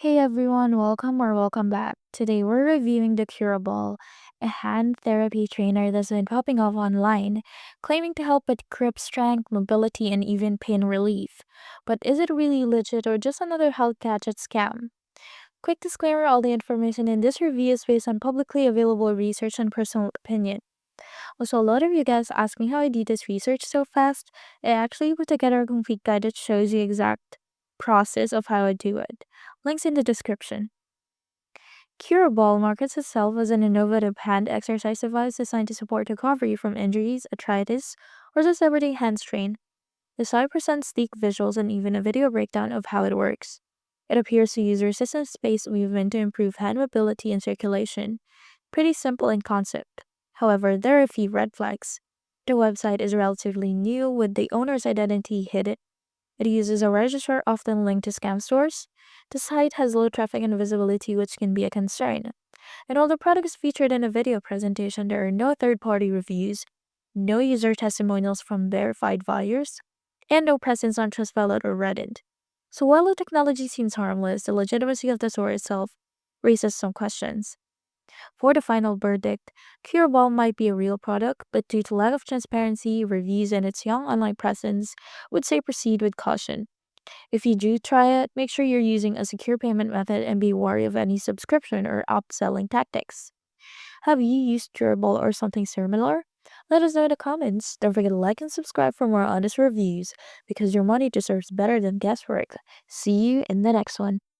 Hey everyone, welcome back. Today we're reviewing the CuraBall, a hand therapy trainer that's been popping up online, claiming to help with grip strength, mobility, and even pain relief. But is it really legit or just another health gadget scam? Quick disclaimer, all the information in this review is based on publicly available research and personal opinion. Also, a lot of you guys ask me how I do this research so fast. I actually put together a complete guide that shows the exact process of how I do it. Links in the description. CuraBall markets itself as an innovative hand exercise device designed to support recovery from injuries, arthritis, or just everyday hand strain. The site presents sleek visuals and even a video breakdown of how it works. It appears to use resistance based movement to improve hand mobility and circulation. Pretty simple in concept. However, there are a few red flags. The website is relatively new with the owner's identity hidden. It uses a registrar often linked to scam stores. The site has low traffic and visibility, which can be a concern. And while the product is featured in a video presentation, there are no third party reviews, no user testimonials from verified buyers, and no presence on Trustpilot or Reddit. So while the technology seems harmless, the legitimacy of the store itself raises some questions. For the final verdict, CureBall might be a real product, but due to lack of transparency, reviews, and its young online presence, would say proceed with caution. If you do try it, make sure you're using a secure payment method and be wary of any subscription or upselling tactics. Have you used CureBall or something similar? Let us know in the comments. Don't forget to like and subscribe for more honest reviews because your money deserves better than guesswork. See you in the next one.